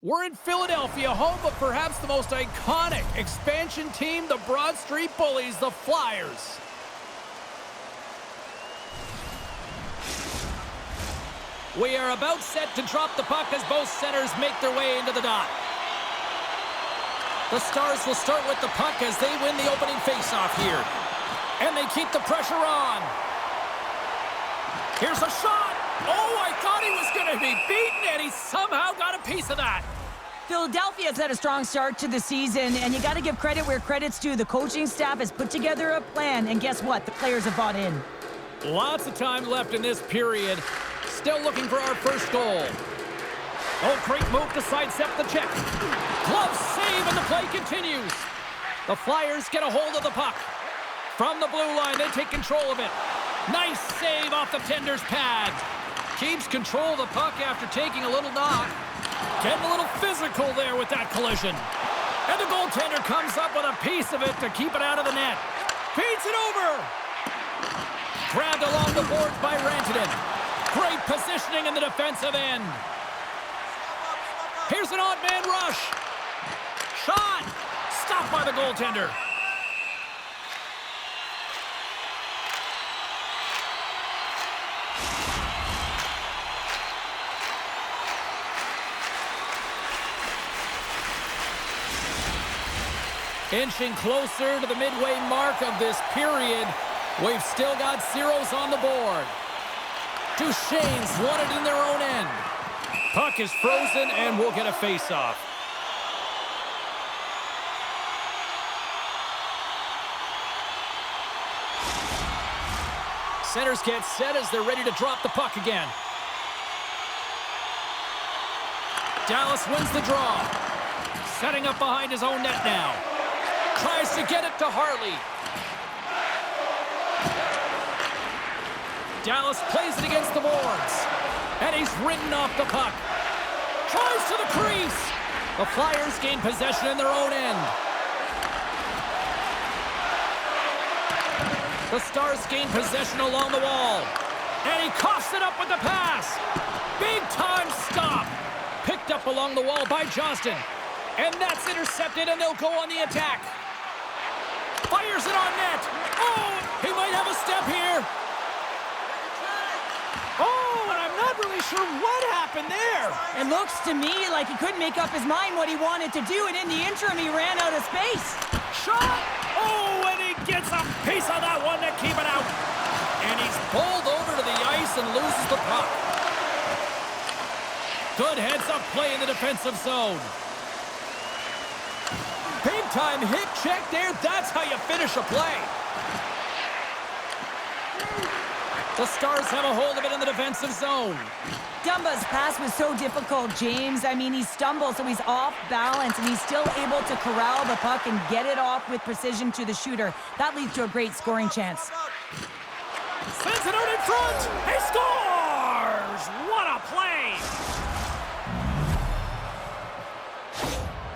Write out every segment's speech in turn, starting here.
We're in Philadelphia, home of perhaps the most iconic expansion team, the Broad Street Bullies, the Flyers. We are about set to drop the puck as both centers make their way into the dot. The Stars will start with the puck as they win the opening faceoff here. And they keep the pressure on. Here's a shot. Oh, I thought he was going to be beaten, and he somehow got a piece of that. Philadelphia's had a strong start to the season, and you got to give credit where credit's due. The coaching staff has put together a plan, and guess what? The players have bought in. Lots of time left in this period. Still looking for our first goal. Oh, great move to sidestep the check. Glove save, and the play continues. The Flyers get a hold of the puck. From the blue line, they take control of it. Nice save off the tender's pad. Keeps control of the puck after taking a little knock. Getting a little physical there with that collision. And the goaltender comes up with a piece of it to keep it out of the net. Feeds it over. Grabbed along the boards by Rantanen. Great positioning in the defensive end. Here's an odd man rush. Shot. Stopped by the goaltender. Inching closer to the midway mark of this period. We've still got zeros on the board. Duchesne's won it in their own end. Puck is frozen, and we'll get a face-off. Centers get set as they're ready to drop the puck again. Dallas wins the draw. Setting up behind his own net now. Tries to get it to Harley. Dallas plays it against the boards. And he's ridden off the puck. Tries to the crease. The Flyers gain possession in their own end. The Stars gain possession along the wall. And he coughs it up with the pass. Big time stop. Picked up along the wall by Johnston. And that's intercepted, and they'll go on the attack. Fires it on net. Oh, he might have a step here. Oh, and I'm not really sure what happened there. It looks to me like he couldn't make up his mind what he wanted to do, and in the interim, he ran out of space. Shot. Oh, and he gets a piece of that one to keep it out. And he's pulled over to the ice and loses the puck. Good heads-up play in the defensive zone. Big-time hit check there. That's how you finish a play. The Stars have a hold of it in the defensive zone. Dumba's pass was so difficult, James. I mean, he stumbles, so he's off balance, and he's still able to corral the puck and get it off with precision to the shooter. That leads to a great scoring chance. Sends it out in front. He scores! What a play!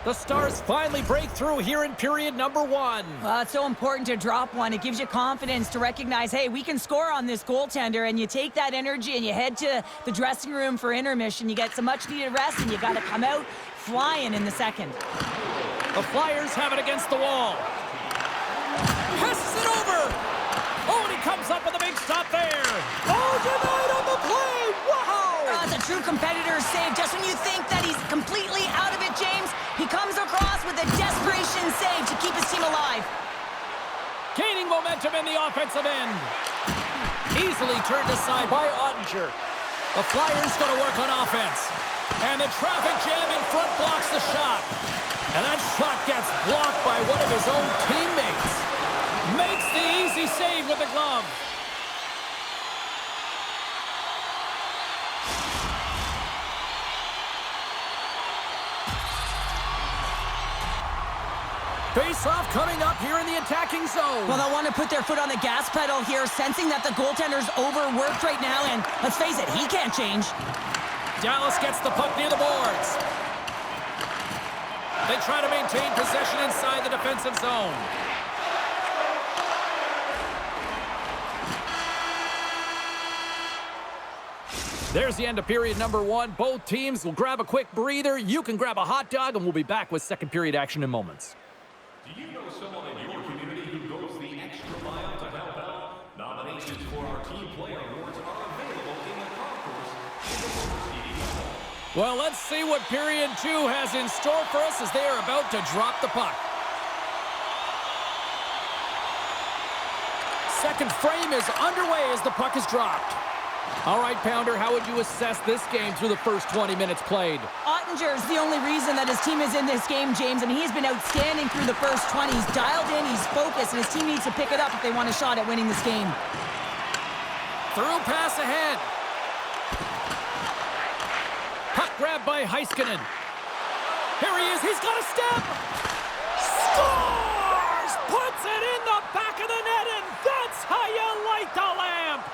The Stars finally break through here in period number one. Well, it's so important to drop one. It gives you confidence to recognize, hey, we can score on this goaltender, and you take that energy and you head to the dressing room for intermission. You get some much-needed rest, and you got to come out flying in the second. The Flyers have it against the wall. Passes it over. Oh, and he comes up with a big stop there. Oh, denied on the play. Wow! It's a true competitor's save. Just when you think that he's completely out of it, James, he comes across with a desperation save to keep his team alive. Gaining momentum in the offensive end. Easily turned aside by Ottinger. The Flyers go to work on offense. And the traffic jam in front blocks the shot. And that shot gets blocked by one of his own teammates. Makes the easy save with the glove. Face-off coming up here in the attacking zone. Well, they'll want to put their foot on the gas pedal here, sensing that the goaltender's overworked right now, and let's face it, he can't change. Dallas gets the puck near the boards. They try to maintain possession inside the defensive zone. There's the end of period number 1. Both teams will grab a quick breather. You can grab a hot dog, and we'll be back with second period action in moments. Do you know someone in your community who goes the extra mile to help out? Nominations for our Team Player Awards are available in the concourse in the lower seating hall. Well, let's see what period 2 has in store for us as they are about to drop the puck. Second frame is underway as the puck is dropped. All right, Pounder, how would you assess this game through the first 20 minutes played? Ottinger's the only reason that his team is in this game, James. I mean, he's been outstanding through the first 20. He's dialed in, he's focused, and his team needs to pick it up if they want a shot at winning this game. Through pass ahead. Puck grabbed by Heiskanen. Here he is, he's got a step! Scores! Puts it in the back of the net, and that's how you light the lamp!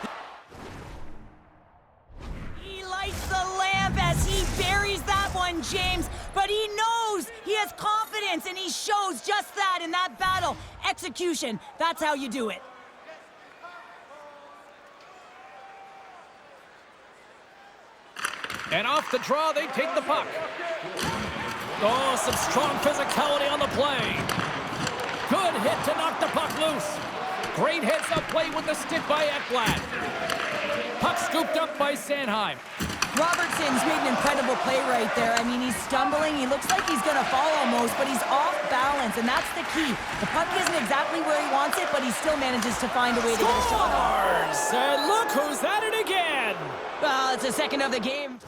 He lights the lamp as he buries that one, James, but he knows he has confidence, and he shows just that in that battle. Execution, that's how you do it. And off the draw, they take the puck. Oh, some strong physicality on the play. Good hit to knock the puck loose. Great heads-up play with the stick by Ekblad. Puck scooped up by Sanheim. Robertson's made an incredible play right there. I mean, he's stumbling. He looks like he's going to fall almost, but he's off balance, and that's the key. The puck isn't exactly where he wants it, but he still manages to find a way to get a shot off. Scores! And look who's at it again! Well, it's the second of the game.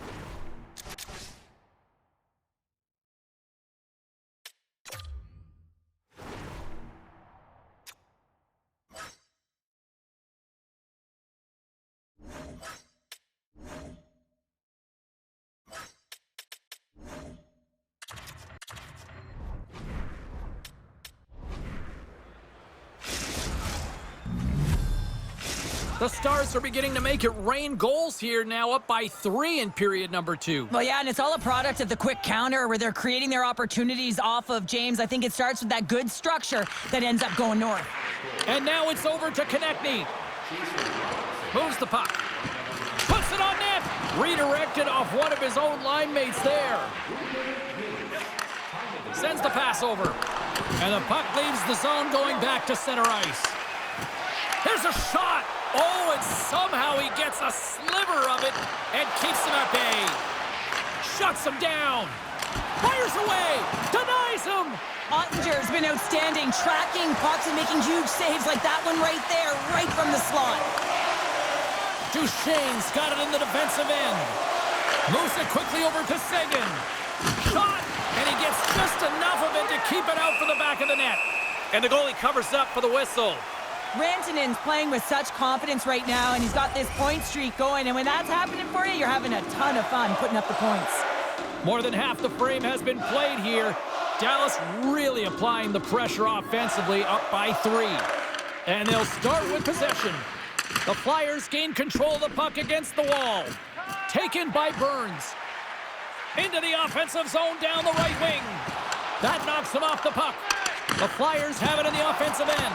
The Stars are beginning to make it rain goals here, now up by 3 in period number 2. Well, yeah, and it's all a product of the quick counter where they're creating their opportunities off of James. I think it starts with that good structure that ends up going north. And now it's over to Konechny. Moves the puck. Puts it on net. Redirected off one of his own line mates there. Sends the pass over. And the puck leaves the zone going back to center ice. Here's a shot. Oh, and somehow he gets a sliver of it and keeps him at bay. Shuts him down. Fires away. Denies him. Ottinger's been outstanding, tracking pucks and making huge saves like that one right there, right from the slot. Duchesne's got it in the defensive end. Moves it quickly over to Seguin. Shot, and he gets just enough of it to keep it out for the back of the net. And the goalie covers up for the whistle. Rantanen's playing with such confidence right now, and he's got this point streak going, and when that's happening for you, you're having a ton of fun putting up the points. More than half the frame has been played here. Dallas really applying the pressure offensively, up by 3. And they'll start with possession. The Flyers gain control of the puck against the wall. Taken by Burns. Into the offensive zone down the right wing. That knocks him off the puck. The Flyers have it in the offensive end.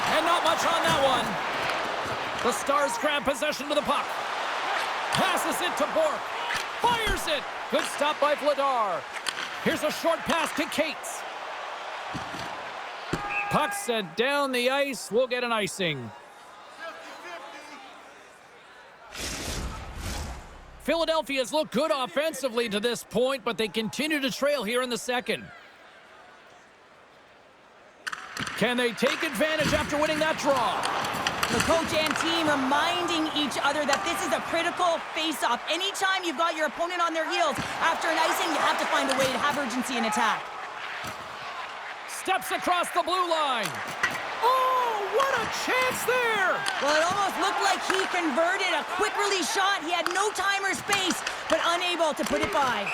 And not much on that one. The Stars grab possession to the puck. Passes it to Bourque. Fires it. Good stop by Vladar. Here's a short pass to Cates. Puck sent down the ice. We'll get an icing. Philadelphia's looked good offensively to this point, but they continue to trail here in the second. Can they take advantage after winning that draw? The coach and team reminding each other that this is a critical face-off. Anytime you've got your opponent on their heels after an icing, you have to find a way to have urgency in attack. Steps across the blue line. Oh, what a chance there! Well, it almost looked like he converted a quick release shot. He had no time or space, but unable to put it by.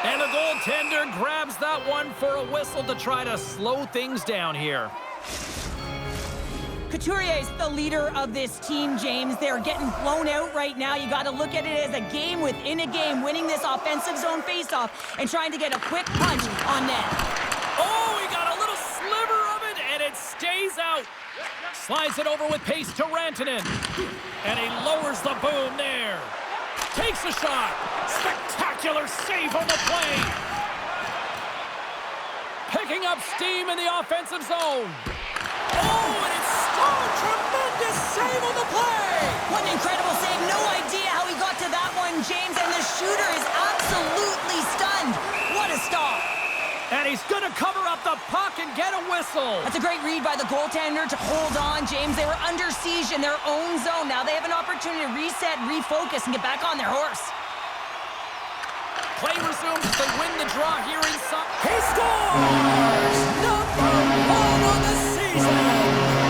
And the goaltender grabs that one for a whistle to try to slow things down here. Couturier is the leader of this team, James. They're getting blown out right now. You got to look at it as a game within a game, winning this offensive zone faceoff and trying to get a quick punch on net. Oh, he got a little sliver of it, and it stays out. Slides it over with pace to Rantanen. And he lowers the boom there. Takes a shot. Spectacular save on the play. Picking up steam in the offensive zone. Oh, and it's tremendous save on the play. What an incredible save. No idea how he got to that one, James, and the shooter is absolutely stunned. What a stop. And he's going to cover up the puck and get a whistle. That's a great read by the goaltender to hold on, James. They were under siege in their own zone. Now they have an opportunity to reset, refocus, and get back on their horse. Play resumes as they win the draw here inside. He scores! #1 on the season!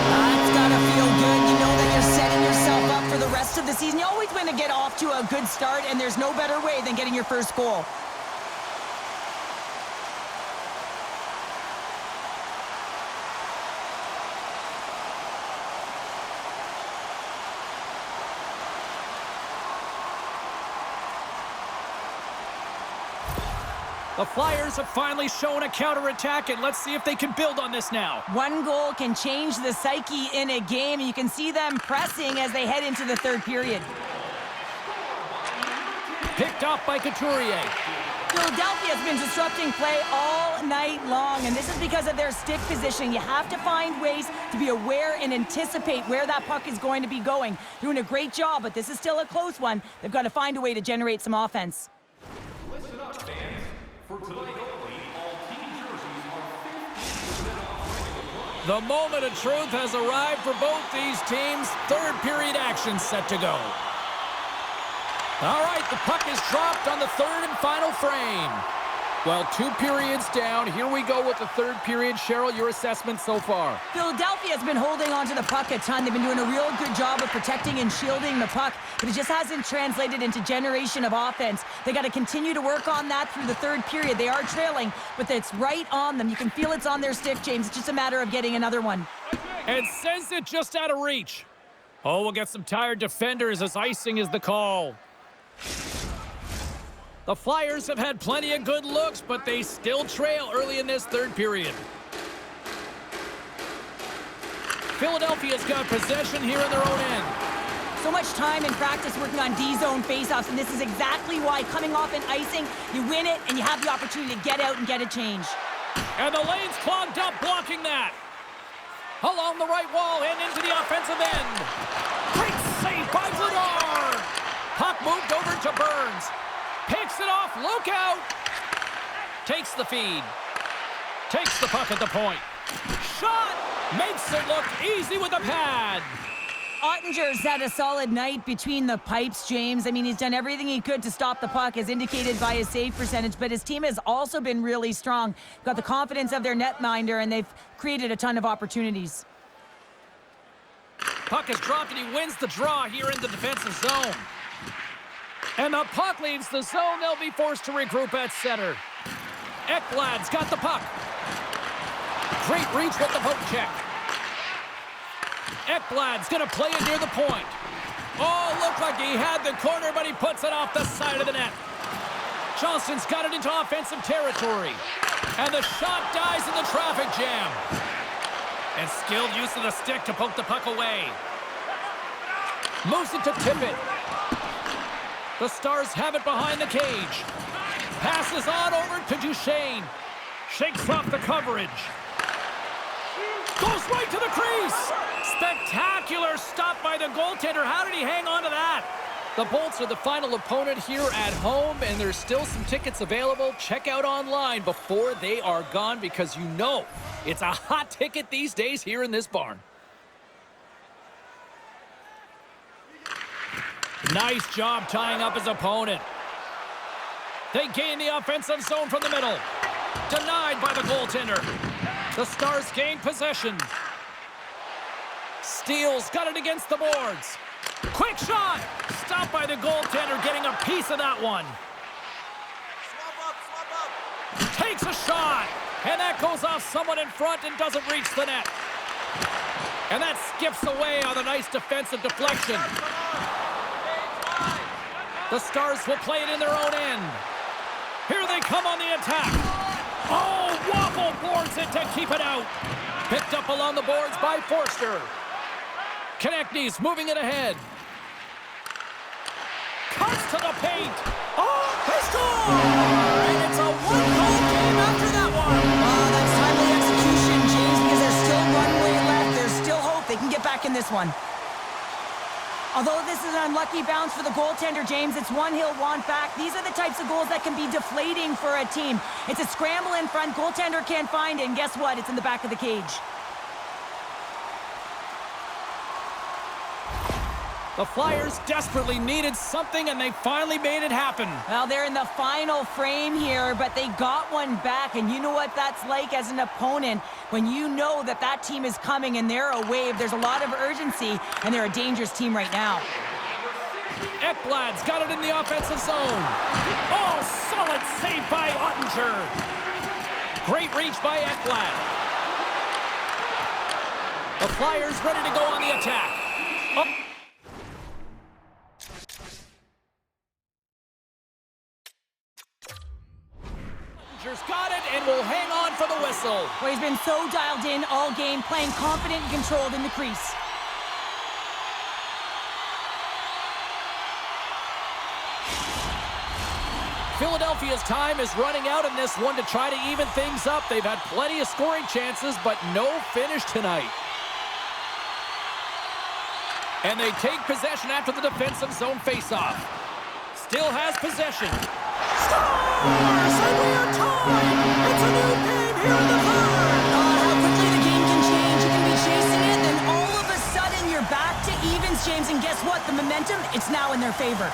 That's gotta feel good. You know that you're setting yourself up for the rest of the season. You always want to get off to a good start, and there's no better way than getting your first goal. The Flyers have finally shown a counterattack, and let's see if they can build on this now. One goal can change the psyche in a game, and you can see them pressing as they head into the third period. Picked off by Couturier. Philadelphia has been disrupting play all night long, and this is because of their stick position. You have to find ways to be aware and anticipate where that puck is going to be going. Doing a great job, but this is still a close one. They've got to find a way to generate some offense. Listen up, fans. For tonight only, all team jerseys are 50% off. The moment of truth has arrived for both these teams. Third period action set to go. All right, the puck is dropped on the third and final frame. Well, 2 periods down. Here we go with the third period. Cheryl, your assessment so far? Philadelphia has been holding on to the puck a ton. They've been doing a real good job of protecting and shielding the puck, but it just hasn't translated into generation of offense. They got to continue to work on that through the third period. They are trailing, but it's right on them. You can feel it's on their stick, James. It's just a matter of getting another one. And sends it just out of reach. Oh, we'll get some tired defenders as icing is the call. The Flyers have had plenty of good looks, but they still trail early in this third period. Philadelphia's got possession here in their own end. So much time in practice working on D-zone faceoffs, and this is exactly why coming off an icing, you win it, and you have the opportunity to get out and get a change. And the lane's clogged up, blocking that. Along the right wall and into the offensive end. Great save by Bernard. Puck moved over to Burns. Picks it off, look out! Takes the feed. Takes the puck at the point. Shot! Makes it look easy with a pad. Ottinger's had a solid night between the pipes, James. I mean, he's done everything he could to stop the puck, as indicated by his save percentage, but his team has also been really strong. Got the confidence of their netminder, and they've created a ton of opportunities. Puck is dropped, and he wins the draw here in the defensive zone. And the puck leaves the zone. They'll be forced to regroup at center. Ekblad's got the puck. Great reach with the poke check. Ekblad's going to play it near the point. Oh, looked like he had the corner, but he puts it off the side of the net. Johnston's got it into offensive territory. And the shot dies in the traffic jam. And skilled use of the stick to poke the puck away. Moves it to Tippett. The Stars have it behind the cage. Passes on over to Duchesne. Shakes off the coverage. Goes right to the crease. Spectacular stop by the goaltender. How did he hang on to that? The Bolts are the final opponent here at home, and there's still some tickets available. Check out online before they are gone, because you know it's a hot ticket these days here in this barn. Nice job tying up his opponent. They gain the offensive zone from the middle. Denied by the goaltender. The Stars gain possession. Steele's got it against the boards. Quick shot! Stopped by the goaltender, getting a piece of that one. Swap up. Takes a shot! And that goes off someone in front and doesn't reach the net. And that skips away on a nice defensive deflection. The Stars will play it in their own end. Here they come on the attack. Oh, Waffle boards it to keep it out. Picked up along the boards by Forster. Konechny's moving it ahead. Cuts to the paint. Oh, they score! And it's a one-goal game after that one. Oh, that's timely execution, James, because there's still runway left. There's still hope they can get back in this one. Although this is an unlucky bounce for the goaltender, James, it's one he'll want back. These are the types of goals that can be deflating for a team. It's a scramble in front, goaltender can't find it, and guess what? It's in the back of the cage. The Flyers desperately needed something, and they finally made it happen. Well, they're in the final frame here, but they got one back, and you know what that's like as an opponent when you know that that team is coming and they're a wave. There's a lot of urgency, and they're a dangerous team right now. Ekblad's got it in the offensive zone. Oh, solid save by Ottinger. Great reach by Ekblad. The Flyers ready to go on the attack. Up. Got it and will hang on for the whistle. Well, he's been so dialed in all game, playing confident and controlled in the crease. Philadelphia's time is running out in this one to try to even things up. They've had plenty of scoring chances, but no finish tonight. And they take possession after the defensive zone faceoff. Still has possession. Scores! And we are tied! It's a new game here in the third! How quickly the game can change. You can be chasing it, then all of a sudden you're back to evens, James, and guess what? The momentum, it's now in their favor.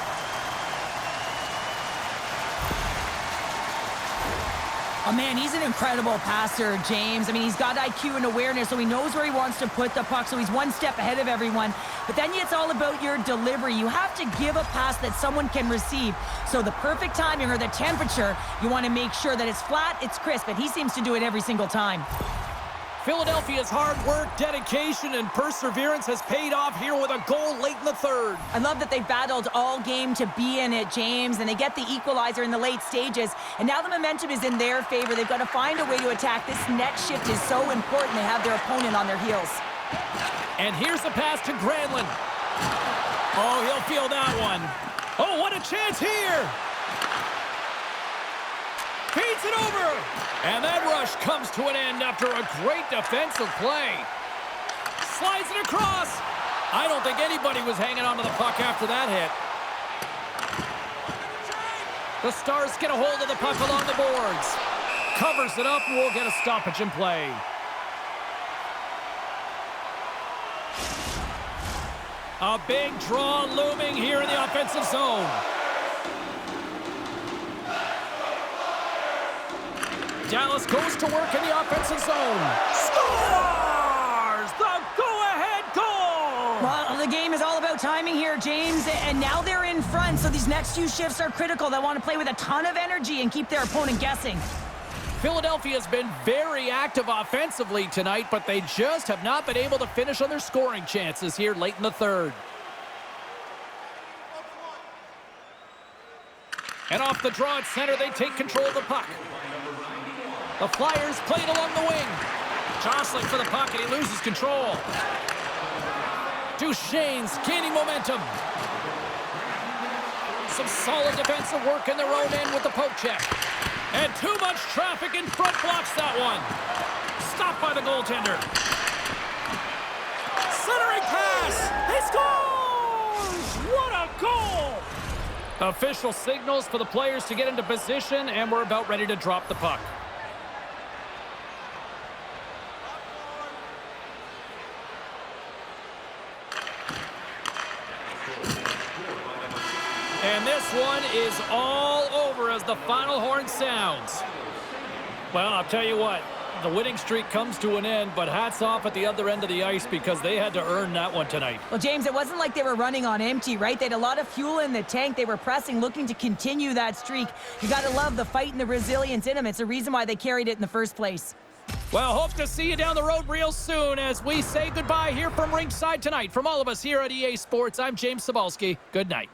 Oh, man, he's an incredible passer, James. I mean, he's got IQ and awareness, so he knows where he wants to put the puck, so he's one step ahead of everyone. But then it's all about your delivery. You have to give a pass that someone can receive. So the perfect timing or the temperature, you want to make sure that it's flat, it's crisp, and he seems to do it every single time. Philadelphia's hard work, dedication, and perseverance has paid off here with a goal late in the third. I love that they battled all game to be in it, James, and they get the equalizer in the late stages, and now the momentum is in their favor. They've got to find a way to attack. This next shift is so important. They have their opponent on their heels. And here's the pass to Granlund. Oh, he'll feel that one. Oh, what a chance here! Feeds it over! And that rush comes to an end after a great defensive play. Slides it across. I don't think anybody was hanging onto the puck after that hit. The Stars get a hold of the puck along the boards. Covers it up and we'll get a stoppage in play. A big draw looming here in the offensive zone. Dallas goes to work in the offensive zone. Scores! The go-ahead goal! Well, the game is all about timing here, James, and now they're in front, so these next few shifts are critical. They want to play with a ton of energy and keep their opponent guessing. Philadelphia's been very active offensively tonight, but they just have not been able to finish on their scoring chances here late in the third. And off the draw at center, they take control of the puck. The Flyers played along the wing. Jostling for the puck, and he loses control. Duchesne's gaining momentum. Some solid defensive work in their own end with the poke check. And too much traffic in front blocks that one. Stopped by the goaltender. Centering pass. He scores! What a goal! Official signals for the players to get into position, and we're about ready to drop the puck. And this one is all over as the final horn sounds. Well, I'll tell you what, the winning streak comes to an end, but hats off at the other end of the ice because they had to earn that one tonight. Well, James, it wasn't like they were running on empty, right? They had a lot of fuel in the tank. They were pressing, looking to continue that streak. You got to love the fight and the resilience in them. It's a reason why they carried it in the first place. Well, hope to see you down the road real soon as we say goodbye here from ringside tonight. From all of us here at EA Sports, I'm James Cebulski. Good night.